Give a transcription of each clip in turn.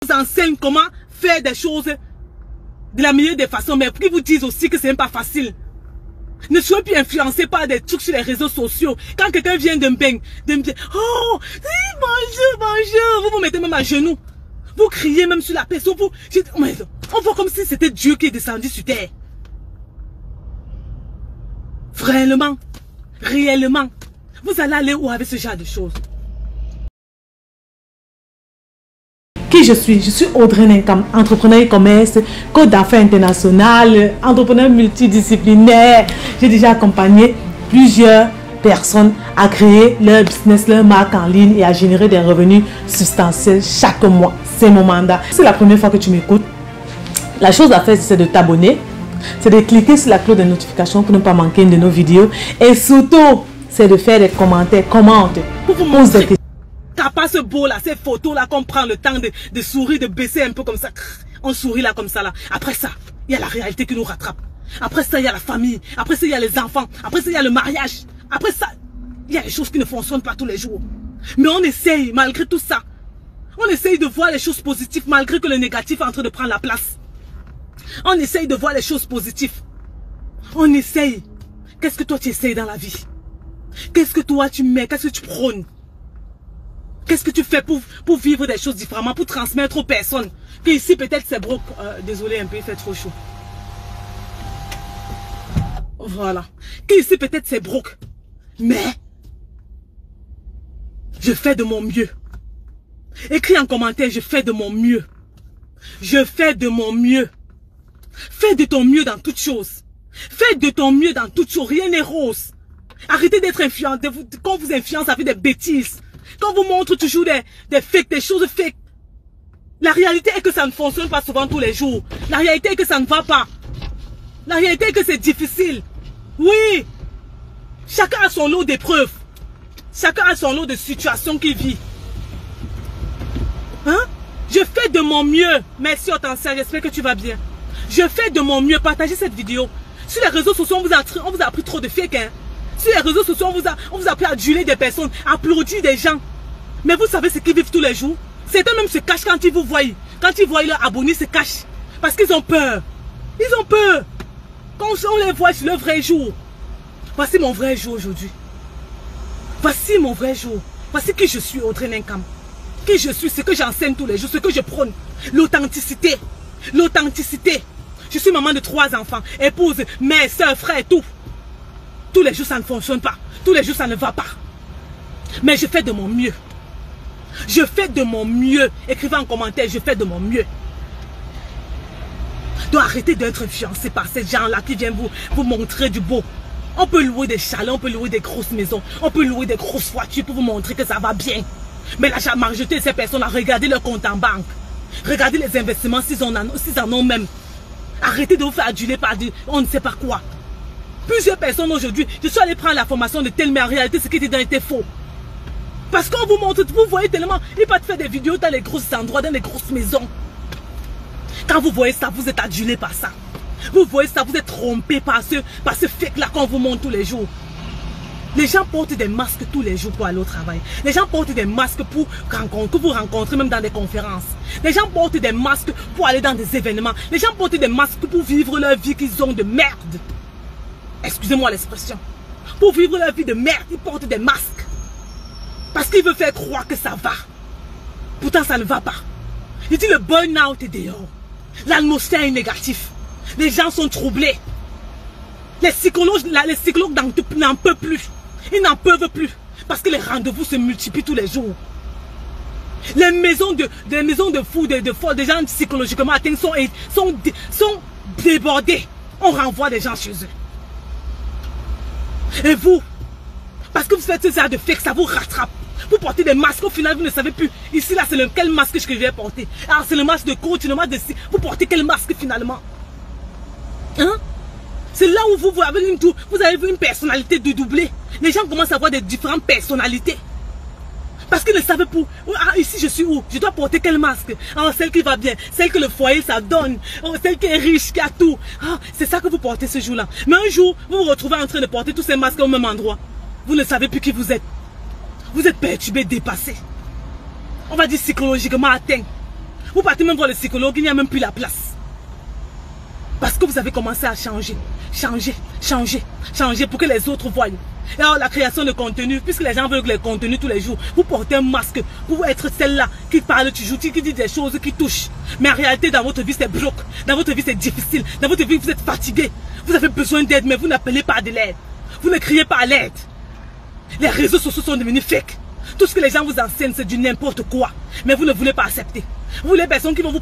vous enseignent comment faire des choses de la meilleure des façons, mais qui vous disent aussi que c'est même pas facile. Ne soyez plus influencé par des trucs sur les réseaux sociaux. Quand quelqu'un vient de me dire, oh, oui, bonjour, bonjour, vous vous mettez même à genoux. Vous criez même sur la personne. On voit comme si c'était Dieu qui est descendu sur terre. Réellement, réellement, vous allez aller où avec ce genre de choses? Qui je suis? Je suis Audrey Nenkam, entrepreneur e-commerce, coach d'affaires international, entrepreneur multidisciplinaire. J'ai déjà accompagné plusieurs personnes à créer leur business, leur marque en ligne et à générer des revenus substantiels chaque mois. C'est mon mandat. Si c'est la première fois que tu m'écoutes, la chose à faire, c'est de t'abonner, c'est de cliquer sur la cloche de notification pour ne pas manquer une de nos vidéos et surtout, c'est de faire des commentaires, commente pour vous montrer des questions. T'as pas ce beau là, ces photos là qu'on prend le temps de sourire, de baisser un peu comme ça. On sourit là comme ça là. Après ça, il y a la réalité qui nous rattrape. Après ça, il y a la famille. Après ça, il y a les enfants. Après ça, il y a le mariage. Après ça, il y a les choses qui ne fonctionnent pas tous les jours. Mais on essaye, malgré tout ça. On essaye de voir les choses positives malgré que le négatif est en train de prendre la place. On essaye de voir les choses positives. On essaye. Qu'est-ce que toi tu essayes dans la vie? Qu'est-ce que toi tu mets? Qu'est-ce que tu prônes? Qu'est-ce que tu fais pour vivre des choses différemment, pour transmettre aux personnes? Que ici peut-être c'est broke. Désolé un peu, il fait trop chaud. Voilà. Que ici peut-être c'est broke. Mais je fais de mon mieux. Écris en commentaire, je fais de mon mieux. Je fais de mon mieux. Fais de ton mieux dans toutes choses. Fais de ton mieux dans toutes choses. Rien n'est rose. Arrêtez d'être influent. Qu'on vous influence avec des bêtises. Qu'on vous montre toujours des fakes, des choses fake. La réalité est que ça ne fonctionne pas souvent tous les jours. La réalité est que ça ne va pas. La réalité est que c'est difficile. Oui. Chacun a son lot d'épreuves. Chacun a son lot de situations qu'il vit. Hein? Je fais de mon mieux. Merci Hortensia, j'espère que tu vas bien. Je fais de mon mieux. Partagez cette vidéo. Sur les réseaux sociaux, on vous a appris trop de fake. Hein? Sur les réseaux sociaux, on vous a appris à aduler des personnes, à applaudir des gens. Mais vous savez ce qu'ils vivent tous les jours? Certains même se cachent quand ils vous voient. Quand ils voient leurs abonnés, ils se cachent. Parce qu'ils ont peur. Ils ont peur. Quand on les voit sur le vrai jour. Voici mon vrai jour aujourd'hui. Voici mon vrai jour. Voici qui je suis, Audrey Nenkam. Qui je suis, ce que j'enseigne tous les jours, ce que je prône. L'authenticité. L'authenticité. Je suis maman de 3 enfants, épouse, mère, soeur, frère, tout. Tous les jours, ça ne fonctionne pas. Tous les jours, ça ne va pas. Mais je fais de mon mieux. Je fais de mon mieux. Écrivez en commentaire, je fais de mon mieux. Donc arrêtez d'être influencé par ces gens-là qui viennent vous montrer du beau. On peut louer des chalets, on peut louer des grosses maisons, on peut louer des grosses voitures pour vous montrer que ça va bien. Mais la majorité de ces personnes-là, regardez leur compte en banque. Regardez les investissements s'ils en ont même. Arrêtez de vous faire aduler par on ne sait pas quoi. Plusieurs personnes aujourd'hui, je suis allé prendre la formation de telle, mais en réalité, ce qui était dedans était faux. Parce qu'on vous montre, vous voyez tellement, ils peuvent faire des vidéos dans les gros endroits, dans les grosses maisons. Quand vous voyez ça, vous êtes adulé par ça. Vous voyez ça, vous êtes trompé par ce fake-là qu'on vous montre tous les jours. Les gens portent des masques tous les jours pour aller au travail. Les gens portent des masques pour que vous rencontrez même dans des conférences. Les gens portent des masques pour aller dans des événements. Les gens portent des masques pour vivre leur vie qu'ils ont de merde. Excusez-moi l'expression. Pour vivre leur vie de merde, ils portent des masques. Parce qu'ils veulent faire croire que ça va. Pourtant, ça ne va pas. Il dit le burn-out est dehors. L'atmosphère est négative. Les gens sont troublés. Les psychologues n'en peuvent plus. Ils n'en peuvent plus. Parce que les rendez-vous se multiplient tous les jours. Les maisons de fous, des gens psychologiquement atteints sont débordés. On renvoie des gens chez eux. Et vous, parce que vous faites ce genre de fake, ça vous rattrape. Vous portez des masques, au final vous ne savez plus. Ici là, c'est quel masque que je vais porter. Alors c'est le masque de coach, le masque de... Vous portez quel masque finalement? Hein? C'est là où vous avez vu une personnalité dédoublée. Les gens commencent à avoir des différentes personnalités. Parce qu'ils ne savent pas. Ah, ici je suis où? Je dois porter quel masque? Ah, celle qui va bien, celle que le foyer ça donne, oh, celle qui est riche, qui a tout. Ah, c'est ça que vous portez ce jour-là. Mais un jour, vous vous retrouvez en train de porter tous ces masques au même endroit. Vous ne savez plus qui vous êtes. Vous êtes perturbé, dépassé. On va dire psychologiquement atteint. Vous partez même voir le psychologue, il n'y a même plus la place. Parce que vous avez commencé à changer. Changer pour que les autres voient. Et alors la création de contenu, puisque les gens veulent les contenus tous les jours, vous portez un masque pour être celle-là qui parle toujours, qui dit des choses qui touchent. Mais en réalité, dans votre vie, c'est bloc. Dans votre vie, c'est difficile. Dans votre vie, vous êtes fatigué. Vous avez besoin d'aide, mais vous n'appelez pas de l'aide. Vous ne criez pas à l'aide. Les réseaux sociaux sont devenus fake. Tout ce que les gens vous enseignent, c'est du n'importe quoi. Mais vous ne voulez pas accepter. Vous, les personnes qui vont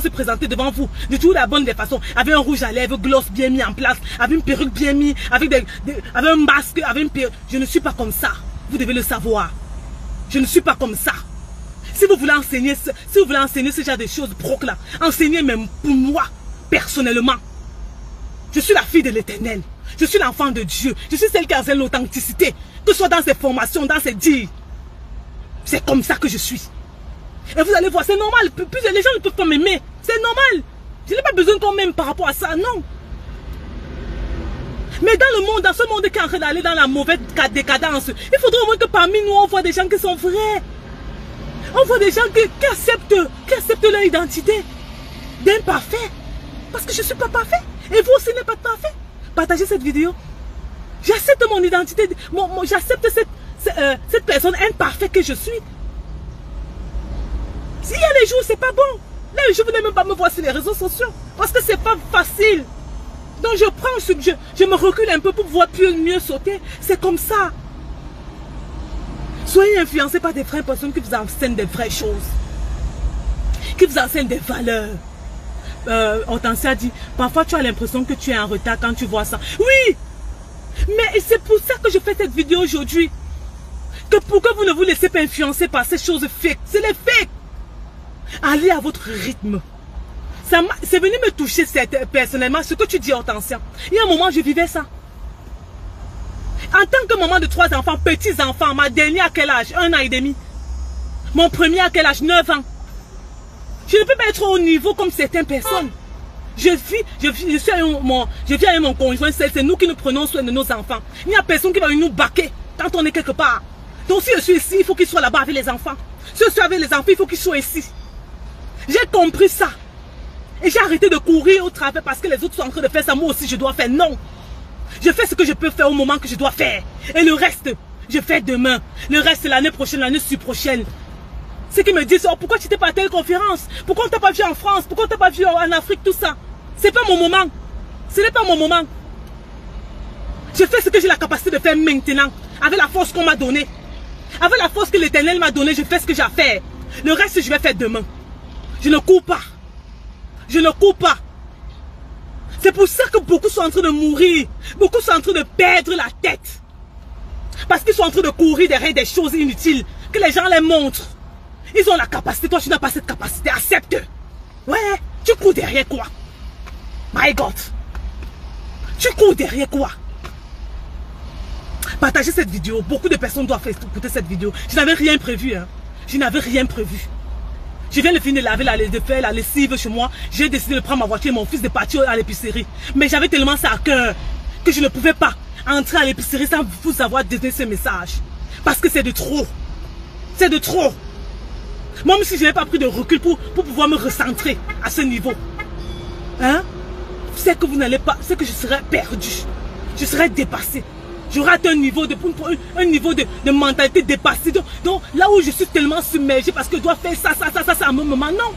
se présenter devant vous de toute la bonne des façons, avec un rouge à lèvres, gloss bien mis en place, avec une perruque bien mise, avec un masque, avec une perruque. Je ne suis pas comme ça. Vous devez le savoir. Je ne suis pas comme ça. Si vous voulez enseigner, ce genre de choses broques là, enseignez même pour moi, personnellement. Je suis la fille de l'Éternel. Je suis l'enfant de Dieu. Je suis celle qui enseigne l'authenticité, que ce soit dans ses formations, dans ses dires. C'est comme ça que je suis. Et vous allez voir, c'est normal. Les gens ne peuvent pas m'aimer. C'est normal. Je n'ai pas besoin qu'on m'aime par rapport à ça, non. Mais dans le monde, dans ce monde qui est en train d'aller dans la mauvaise décadence, il faudrait au moins que parmi nous, on voit des gens qui sont vrais. On voit des gens qui acceptent leur identité d'imparfait. Parce que je ne suis pas parfait. Et vous aussi n'êtes pas parfait. Partagez cette vidéo. J'accepte mon identité. J'accepte cette personne imparfaite que je suis. S'il y a des jours où c'est pas bon, là je ne venez même pas me voir sur les réseaux sociaux. Parce que c'est pas facile. Donc je prends, je me recule un peu pour pouvoir mieux sauter. C'est comme ça. Soyez influencés par des vraies personnes qui vous enseignent des vraies choses. Qui vous enseignent des valeurs. Hortensia a dit, parfois tu as l'impression que tu es en retard quand tu vois ça. Oui! Mais c'est pour ça que je fais cette vidéo aujourd'hui. Que pour que vous ne vous laissez pas influencer par ces choses fake. C'est les fakes. Allez à votre rythme. C'est venu me toucher personnellement ce que tu dis, Hortensia. Il y a un moment, je vivais ça. En tant que maman de 3 enfants, petits enfants, ma dernière à quel âge? 1 an et demi. Mon premier à quel âge? 9 ans. Je ne peux pas être au niveau comme certaines personnes. Je vis avec mon conjoint, c'est nous qui nous prenons soin de nos enfants. Il n'y a personne qui va nous baquer quand on est quelque part. Donc si je suis ici, il faut qu'il soit là-bas avec les enfants. Si je suis avec les enfants, il faut qu'ils soient ici. J'ai compris ça. Et j'ai arrêté de courir au travers parce que les autres sont en train de faire ça. Moi aussi, je dois faire. Non. Je fais ce que je peux faire au moment que je dois faire. Et le reste, je fais demain. Le reste, l'année prochaine, l'année prochaine. Ceux qui me disent, oh, pourquoi tu n'étais pas à telle conférence? Pourquoi on ne t'a pas vu en France? Pourquoi on ne t'a pas vu en Afrique? Tout ça. Ce n'est pas mon moment. Ce n'est pas mon moment. Je fais ce que j'ai la capacité de faire maintenant. Avec la force qu'on m'a donnée. Avec la force que l'Éternel m'a donnée, je fais ce que j'ai à faire. Le reste, je vais faire demain. Je ne cours pas. Je ne cours pas. C'est pour ça que beaucoup sont en train de mourir. Beaucoup sont en train de perdre la tête. Parce qu'ils sont en train de courir derrière des choses inutiles. Que les gens les montrent. Ils ont la capacité. Toi, tu n'as pas cette capacité. Accepte. Ouais. Tu cours derrière quoi? My God. Tu cours derrière quoi? Partagez cette vidéo. Beaucoup de personnes doivent écouter cette vidéo. Je n'avais rien prévu. Hein. Je n'avais rien prévu. Je viens de finir de laver, de faire la lessive chez moi. J'ai décidé de prendre ma voiture et mon fils de partir à l'épicerie. Mais j'avais tellement ça à cœur que je ne pouvais pas entrer à l'épicerie sans vous avoir donné ce message. Parce que c'est de trop. C'est de trop. Même si je n'ai pas pris de recul pour pouvoir me recentrer à ce niveau. Hein? C'est que vous n'allez pas, c'est que je serai perdu. Je serai dépassé. J'aurai atteint un niveau de mentalité dépassée. Donc là où je suis tellement submergé parce que je dois faire ça à un moment. Non.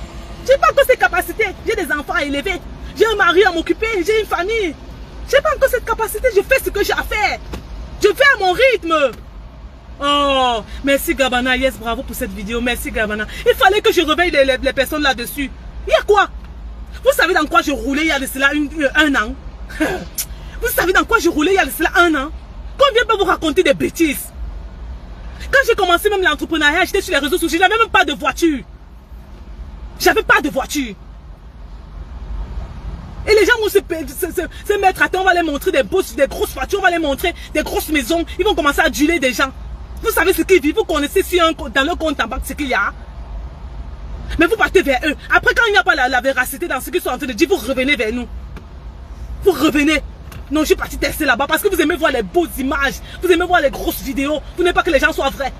Je n'ai pas encore cette capacité. J'ai des enfants à élever. J'ai un mari à m'occuper. J'ai une famille. Je n'ai pas encore cette capacité. Je fais ce que j'ai à faire. Je vais à mon rythme. Oh, merci Gabana. Yes, bravo pour cette vidéo. Merci Gabana. Il fallait que je réveille les personnes là-dessus. Il y a quoi? Vous savez dans quoi je roulais il y a de cela un an? Vous savez dans quoi je roulais il y a de cela un an? Combien peut vous raconter des bêtises? Quand j'ai commencé même l'entrepreneuriat, j'étais sur les réseaux sociaux, je n'avais même pas de voiture. J'avais pas de voiture. Et les gens vont se mettre à terre, on va les montrer des grosses voitures, on va les montrer des grosses maisons. Ils vont commencer à aduler des gens. Vous savez ce qu'ils vivent, vous connaissez dans leur compte en banque ce qu'il y a. Mais vous partez vers eux. Après, quand il n'y a pas la véracité dans ce qu'ils sont en train de dire, vous revenez vers nous. Vous revenez. Non, je suis parti tester là-bas parce que vous aimez voir les beaux images. Vous aimez voir les grosses vidéos. Vous n'aimez pas que les gens soient vrais.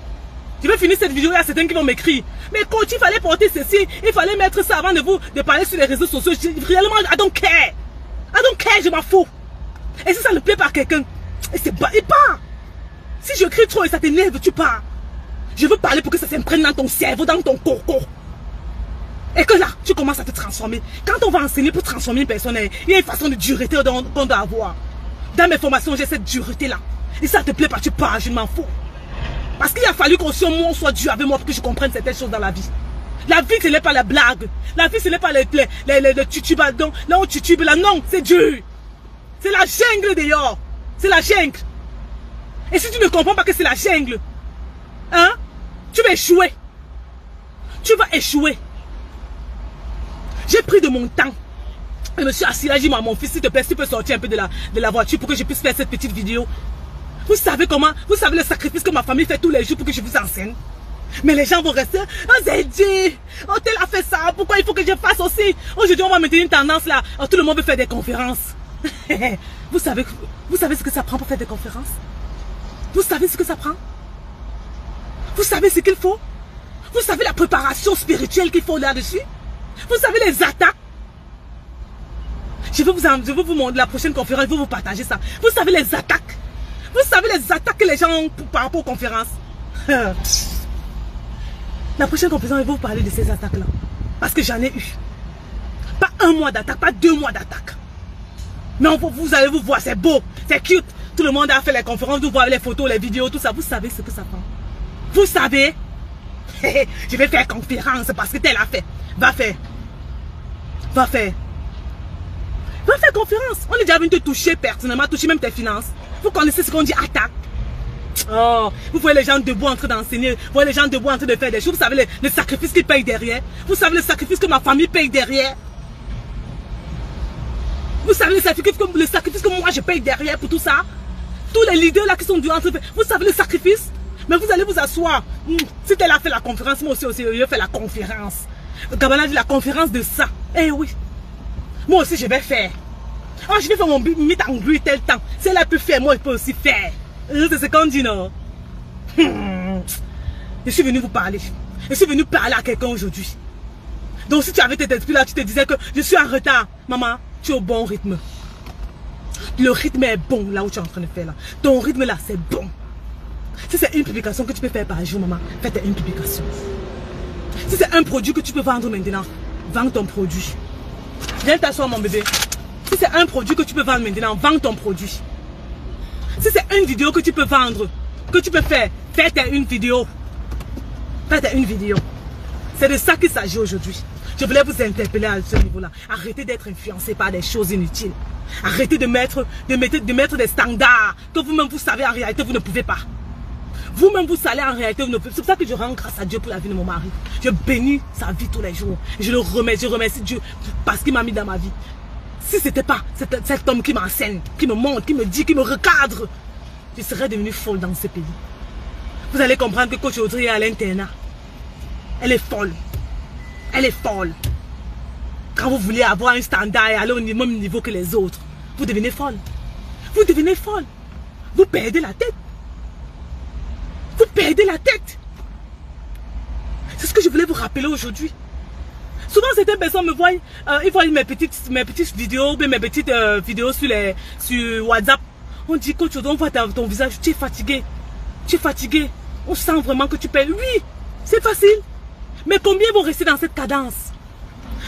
Je vais finir cette vidéo, il y a certains qui vont m'écrire. Mais coach, il fallait porter ceci, il fallait mettre ça avant de parler sur les réseaux sociaux. Réellement, I don't care. I don't care, je m'en fous. Et si ça ne plaît pas à quelqu'un, il part. Si je crie trop et ça t'énerve, tu pars. Je veux parler pour que ça s'imprègne dans ton cerveau, dans ton corps. Et que là, tu commences à te transformer. Quand on va enseigner pour transformer une personne, il y a une façon de dureté qu'on doit avoir. Dans mes formations, j'ai cette dureté-là. Et si ça te plaît pas, tu pars, je m'en fous. Parce qu'il a fallu qu'on soit dur avec moi pour que je comprenne certaines choses dans la vie. La vie, ce n'est pas la blague. La vie, ce n'est pas les tutubes. Là, on tutube, là, non, c'est dur. C'est la jungle dehors. C'est la jungle. Et si tu ne comprends pas que c'est la jungle, hein, tu vas échouer. Tu vas échouer. J'ai pris de mon temps. Je me suis assis là, j'ai dit à mon fils, s'il te plaît, tu peux sortir un peu de la voiture pour que je puisse faire cette petite vidéo. Vous savez comment, vous savez le sacrifice que ma famille fait tous les jours pour que je vous enseigne. Mais les gens vont rester, oh Zedji, oh tel a fait ça, pourquoi il faut que je fasse aussi? Aujourd'hui on va maintenir une tendance là, oh, tout le monde veut faire des conférences. Vous savez ce que ça prend pour faire des conférences? Vous savez ce que ça prend? Vous savez ce qu'il faut? Vous savez la préparation spirituelle qu'il faut là-dessus? Vous savez les attaques? Je vais vous montrer la prochaine conférence, je vais vous partager ça. Vous savez les attaques? Vous savez les attaques que les gens ont par rapport aux conférences? La prochaine conférence, je vais vous parler de ces attaques-là. Parce que j'en ai eu. Pas 1 mois d'attaque, pas 2 mois d'attaque. Mais vous allez vous voir, c'est beau, c'est cute. Tout le monde a fait les conférences, vous voyez les photos, les vidéos, tout ça. Vous savez ce que ça prend. Vous savez? Je vais faire conférence parce que tel a fait. Va faire. Va faire. Va faire conférence. On est déjà venu te toucher personnellement, toucher même tes finances. Vous connaissez ce qu'on dit attaque. Oh, vous voyez les gens debout en train d'enseigner. Vous voyez les gens debout en train de faire des choses. Vous savez le sacrifice qu'ils payent derrière. Vous savez le sacrifice que ma famille paye derrière. Vous savez le sacrifice que moi je paye derrière pour tout ça. Tous les leaders là qui sont du entre. Vous savez le sacrifice. Mais vous allez vous asseoir. Si elle a fait la conférence, moi aussi, je vais faire la conférence. Gabana dit la conférence de ça. Eh oui. Moi aussi, je vais faire. Oh, je vais faire mon meet and greet tel temps. Si elle a pu faire, moi, je peux aussi faire. C'est ce qu'on dit, non? Je suis venu vous parler. Je suis venu parler à quelqu'un aujourd'hui. Donc, si tu avais cet esprit-là, tu te disais que je suis en retard. Maman, tu es au bon rythme. Le rythme est bon, là où tu es en train de faire, là. Ton rythme, là, c'est bon. Si c'est une publication que tu peux faire par jour, maman, fais une publication. Si c'est un produit que tu peux vendre maintenant, vends ton produit. Viens t'asseoir, mon bébé. Si c'est un produit que tu peux vendre maintenant, vends ton produit. Si c'est une vidéo que tu peux vendre, que tu peux faire, fais une vidéo. Fais une vidéo. C'est de ça qu'il s'agit aujourd'hui. Je voulais vous interpeller à ce niveau-là. Arrêtez d'être influencé par des choses inutiles. Arrêtez de mettre des standards que vous-même vous savez en réalité vous ne pouvez pas. Vous-même vous savez en réalité vous ne pouvez pas. C'est pour ça que je rends grâce à Dieu pour la vie de mon mari. Je bénis sa vie tous les jours. Je le remercie, je remercie Dieu parce qu'il m'a mis dans ma vie. Si ce n'était pas cet homme qui m'enseigne, qui me montre, qui me dit, qui me recadre, je serais devenue folle dans ce pays. Vous allez comprendre que Coach Audrey est à l'internat. Elle est folle. Elle est folle. Quand vous voulez avoir un standard et aller au même niveau que les autres, vous devenez folle. Vous devenez folle. Vous perdez la tête. Vous perdez la tête. C'est ce que je voulais vous rappeler aujourd'hui. Souvent, certaines personnes me voient, ils voient mes petites vidéos, bien mes petites vidéos sur WhatsApp. On dit, Coach, on voit ton visage, tu es fatigué. Tu es fatigué. On sent vraiment que tu perds. Oui, c'est facile. Mais combien vont rester dans cette cadence?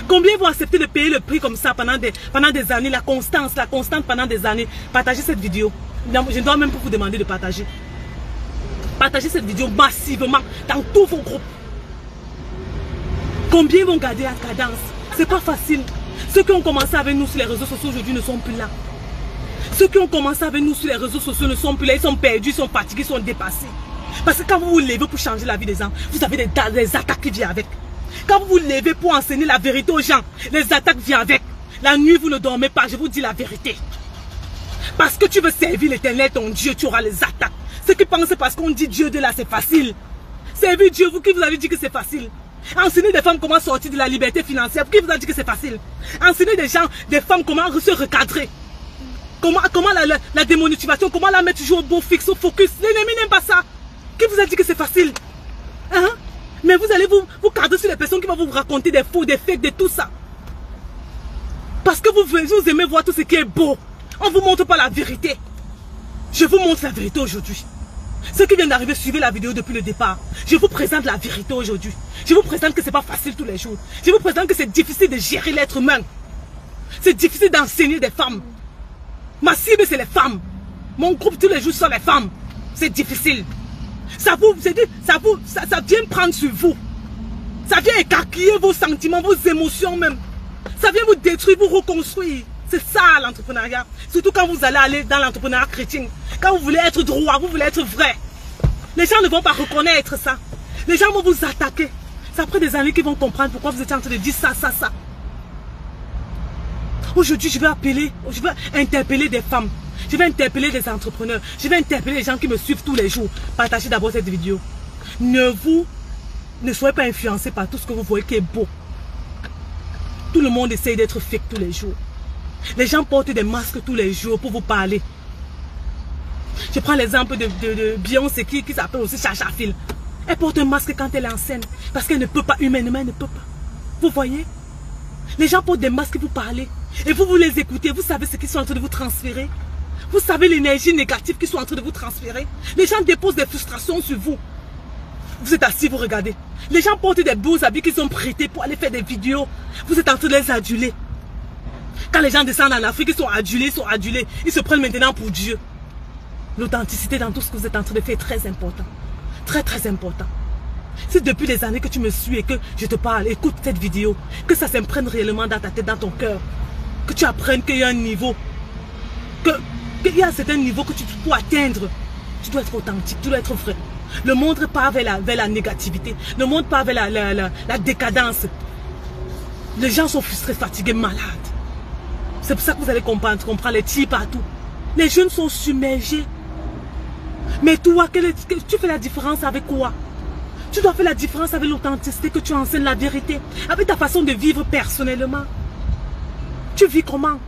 Combien vont accepter de payer le prix comme ça pendant des années? La constante pendant des années. Partagez cette vidéo. Je ne dois même pas vous demander de partager. Partagez cette vidéo massivement dans tous vos groupes. Combien vont garder la cadence? C'est pas facile. Ceux qui ont commencé avec nous sur les réseaux sociaux aujourd'hui ne sont plus là. Ceux qui ont commencé avec nous sur les réseaux sociaux ne sont plus là. Ils sont perdus, ils sont fatigués, ils sont dépassés. Parce que quand vous vous levez pour changer la vie des gens, vous avez des attaques qui viennent avec. Quand vous vous levez pour enseigner la vérité aux gens, les attaques viennent avec. La nuit, vous ne dormez pas, je vous dis la vérité. Parce que tu veux servir l'Éternel, ton Dieu, tu auras les attaques. Ceux qui pensent parce qu'on dit Dieu de là, c'est facile. Servir Dieu, vous qui vous avez dit que c'est facile. Enseigner des femmes comment sortir de la liberté financière, qui vous a dit que c'est facile. Enseigner des femmes comment se recadrer. Comment la démotivation, comment la mettre toujours au bon fixe, au focus. L'ennemi n'aime pas ça. Qui vous a dit que c'est facile? Hein? Mais vous allez vous cadrer sur les personnes qui vont vous raconter des faux, des fakes, de tout ça. Parce que vous aimez voir tout ce qui est beau. On ne vous montre pas la vérité. Je vous montre la vérité aujourd'hui. Ceux qui viennent d'arriver, suivez la vidéo depuis le départ. Je vous présente la vérité aujourd'hui. Je vous présente que ce n'est pas facile tous les jours. Je vous présente que c'est difficile de gérer l'être humain. C'est difficile d'enseigner des femmes. Ma cible, c'est les femmes. Mon groupe tous les jours sont les femmes. C'est difficile. Ça vient prendre sur vous. Ça vient écarquiller vos sentiments, vos émotions même. Ça vient vous détruire, vous reconstruire. C'est ça l'entrepreneuriat. Surtout quand vous allez aller dans l'entrepreneuriat chrétien. Quand vous voulez être droit, vous voulez être vrai. Les gens ne vont pas reconnaître ça. Les gens vont vous attaquer. C'est après des années qu'ils vont comprendre pourquoi vous êtes en train de dire ça. Aujourd'hui, je vais interpeller des femmes. Je vais interpeller des entrepreneurs. Je vais interpeller les gens qui me suivent tous les jours. Partagez d'abord cette vidéo. Ne soyez pas influencés par tout ce que vous voyez qui est beau. Tout le monde essaye d'être fake tous les jours. Les gens portent des masques tous les jours pour vous parler. Je prends l'exemple de Beyoncé qui s'appelle aussi Chacha Phil. Elle porte un masque quand elle est en scène. Parce qu'elle ne peut pas, humainement, elle ne peut pas. Vous voyez? Les gens portent des masques pour parler. Et vous les écoutez. Vous savez ce qu'ils sont en train de vous transférer. Vous savez l'énergie négative qu'ils sont en train de vous transférer. Les gens déposent des frustrations sur vous. Vous êtes assis, vous regardez. Les gens portent des beaux habits qu'ils ont prêtés pour aller faire des vidéos. Vous êtes en train de les aduler. Quand les gens descendent en Afrique, ils sont adulés. Ils se prennent maintenant pour Dieu. L'authenticité dans tout ce que vous êtes en train de faire est très important. Très, très important. Si depuis des années que tu me suis et que je te parle, écoute cette vidéo, que ça s'imprègne réellement dans ta tête, dans ton cœur. Que tu apprennes qu'il y a un niveau. Qu'il y a un certain niveau que pour atteindre, tu dois être authentique, tu dois être vrai. Le monde part vers la négativité. Le monde part vers la décadence. Les gens sont frustrés, fatigués, malades. C'est pour ça que vous allez comprendre les tirs partout. Les jeunes sont submergés. Mais toi, tu fais la différence avec quoi? Tu dois faire la différence avec l'authenticité que tu enseignes, la vérité. Avec ta façon de vivre personnellement. Tu vis comment?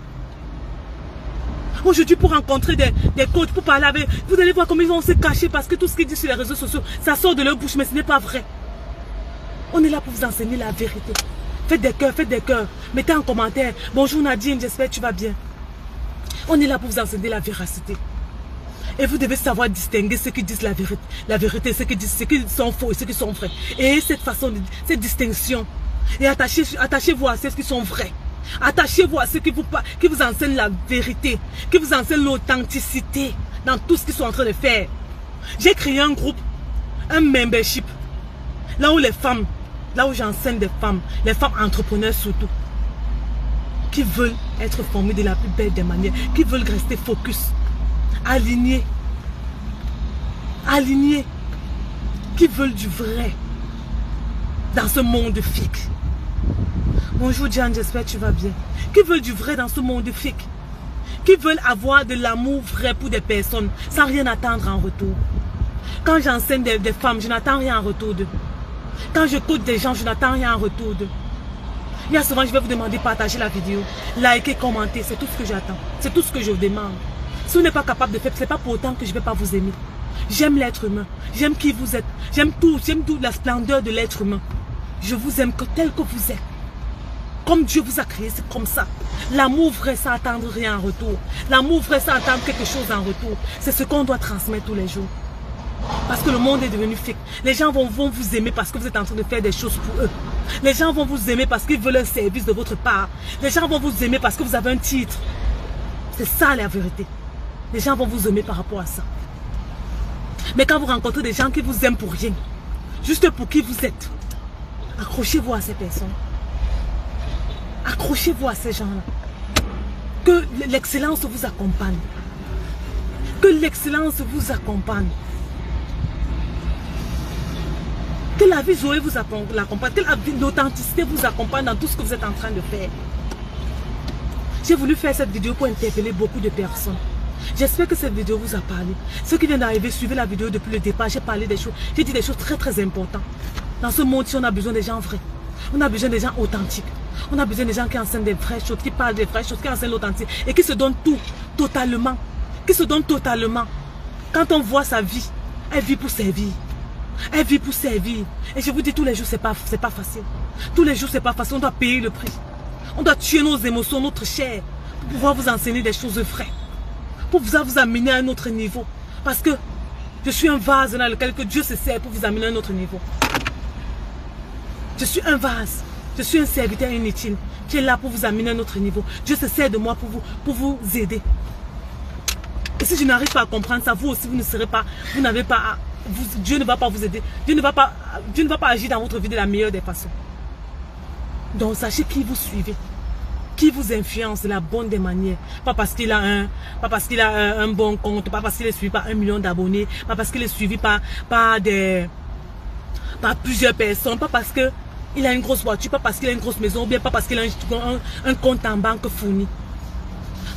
Aujourd'hui, pour rencontrer des coachs, pour parler avec... Vous allez voir comment ils vont se cacher parce que tout ce qu'ils disent sur les réseaux sociaux, ça sort de leur bouche, mais ce n'est pas vrai. On est là pour vous enseigner la vérité. Faites des cœurs. Mettez en commentaire. Bonjour Nadine, j'espère que tu vas bien. On est là pour vous enseigner la véracité. Et vous devez savoir distinguer ceux qui disent la vérité, ceux qui disent ceux qui sont faux et ceux qui sont vrais. Et cette distinction. Et attachez-vous à ceux qui sont vrais. Attachez-vous à ceux qui vous enseignent la vérité, qui vous enseignent l'authenticité dans tout ce qu'ils sont en train de faire. J'ai créé un groupe, un membership, là où les femmes, là où j'enseigne des femmes, les femmes entrepreneurs surtout, qui veulent être formées de la plus belle des manières, qui veulent rester focus, alignés, qui veulent du vrai dans ce monde fake. Bonjour Diane, j'espère que tu vas bien. Qui veulent du vrai dans ce monde fake? Qui veulent avoir de l'amour vrai pour des personnes sans rien attendre en retour? Quand j'enseigne des femmes, je n'attends rien en retour d'eux. Quand je coach des gens, je n'attends rien en retour d'eux. Il y a souvent, je vais vous demander de partager la vidéo, liker, commenter, c'est tout ce que j'attends. C'est tout ce que je vous demande. Si vous n'êtes pas capable de faire, ce n'est pas pour autant que je ne vais pas vous aimer. J'aime l'être humain. J'aime qui vous êtes. J'aime tout la splendeur de l'être humain. Je vous aime tel que vous êtes. Comme Dieu vous a créé, c'est comme ça. L'amour vrai sans attendre rien en retour. L'amour vrai sans attendre quelque chose en retour. C'est ce qu'on doit transmettre tous les jours. Parce que le monde est devenu fake. Les gens vont vous aimer parce que vous êtes en train de faire des choses pour eux. Les gens vont vous aimer parce qu'ils veulent un service de votre part. Les gens vont vous aimer parce que vous avez un titre. C'est ça la vérité. Les gens vont vous aimer par rapport à ça. Mais quand vous rencontrez des gens qui vous aiment pour rien, juste pour qui vous êtes, accrochez-vous à ces personnes. Accrochez-vous à ces gens-là. Que l'excellence vous accompagne. Que l'excellence vous accompagne. Que la vie Zoé vous accompagne. Que l'authenticité vous accompagne dans tout ce que vous êtes en train de faire. J'ai voulu faire cette vidéo pour interpeller beaucoup de personnes. J'espère que cette vidéo vous a parlé. Ceux qui viennent d'arriver, suivez la vidéo depuis le départ. J'ai parlé des choses. J'ai dit des choses très très importantes. Dans ce monde-ci, on a besoin des gens vrais. On a besoin des gens authentiques. On a besoin des gens qui enseignent des vraies choses, qui parlent des vraies choses, qui enseignent l'authentique et qui se donnent tout, totalement. Qui se donnent totalement. Quand on voit sa vie, elle vit pour servir. Elle vit pour servir. Et je vous dis, tous les jours, c'est pas facile. Tous les jours, c'est pas facile. On doit payer le prix. On doit tuer nos émotions, notre chair, pour pouvoir vous enseigner des choses vraies. Pour vous amener à un autre niveau. Parce que je suis un vase dans lequel que Dieu se sert pour vous amener à un autre niveau. Je suis un vase. Je suis un serviteur inutile qui est là pour vous amener à un autre niveau. Dieu se sert de moi pour vous aider. Et si je n'arrive pas à comprendre ça, vous aussi, vous ne serez pas, vous n'avez pas, Dieu ne va pas vous aider. Dieu ne va pas agir dans votre vie de la meilleure des façons. Donc, sachez qui vous suivez. Qui vous influence de la bonne des manières. Pas parce qu'il a un bon compte, pas parce qu'il est suivi par 1 million d'abonnés, pas parce qu'il est suivi par plusieurs personnes, pas parce qu'il a une grosse voiture, pas parce qu'il a une grosse maison, ou bien pas parce qu'il a un compte en banque fourni.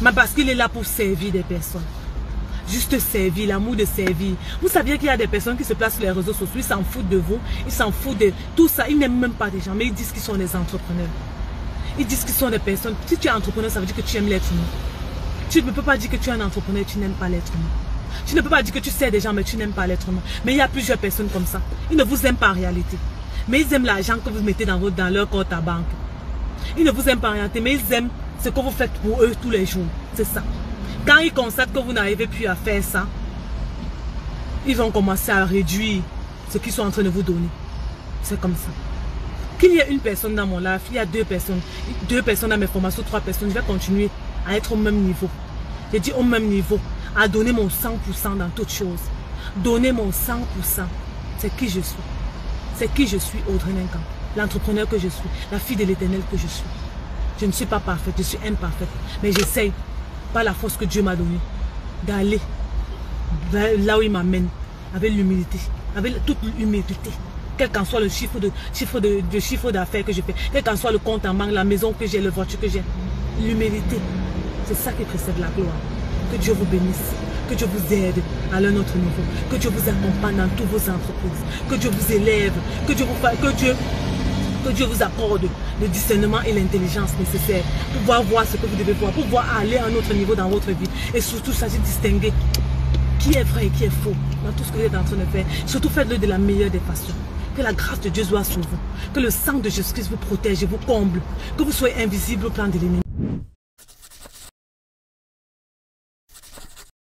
Mais parce qu'il est là pour servir des personnes. Juste servir, l'amour de servir. Vous saviez qu'il y a des personnes qui se placent sur les réseaux sociaux, ils s'en foutent de vous, ils s'en foutent de tout ça, ils n'aiment même pas des gens, mais ils disent qu'ils sont des entrepreneurs. Ils disent qu'ils sont des personnes. Si tu es entrepreneur, ça veut dire que tu aimes l'être humain. Tu ne peux pas dire que tu es un entrepreneur et tu n'aimes pas l'être humain. Tu ne peux pas dire que tu sers des gens, mais tu n'aimes pas l'être humain. Mais il y a plusieurs personnes comme ça. Ils ne vous aiment pas en réalité. Mais ils aiment l'argent que vous mettez dans leur compte à banque. Ils ne vous aiment pas en réalité, mais ils aiment ce que vous faites pour eux tous les jours. C'est ça. Quand ils constatent que vous n'arrivez plus à faire ça, ils vont commencer à réduire ce qu'ils sont en train de vous donner. C'est comme ça. Qu'il y ait une personne dans mon live, il y a deux personnes dans mes formations, 3 personnes, je vais continuer à être au même niveau. J'ai dit au même niveau, à donner mon 100% dans toutes choses. Donner mon 100%, c'est qui je suis. C'est qui je suis, Audrey Ninkan. L'entrepreneur que je suis, la fille de l'Éternel que je suis. Je ne suis pas parfaite, je suis imparfaite. Mais j'essaye, par la force que Dieu m'a donnée, d'aller là où il m'amène, avec l'humilité, avec toute l'humilité. Quel qu'en soit le chiffre d'affaires que je fais, quel qu'en soit le compte en banque, la maison que j'ai, la voiture que j'ai, l'humilité, c'est ça qui précède la gloire. Que Dieu vous bénisse, que Dieu vous aide à un autre niveau, que Dieu vous accompagne dans toutes vos entreprises, que Dieu vous élève, que Dieu vous accorde le discernement et l'intelligence nécessaires pour pouvoir voir ce que vous devez voir, pour pouvoir aller à un autre niveau dans votre vie et surtout sachez distinguer qui est vrai et qui est faux dans tout ce que vous êtes en train de faire. Surtout faites-le de la meilleure des façons. Que la grâce de Dieu soit sur vous. Que le sang de Jésus-Christ vous protège et vous comble. Que vous soyez invisible au plan de l'ennemi.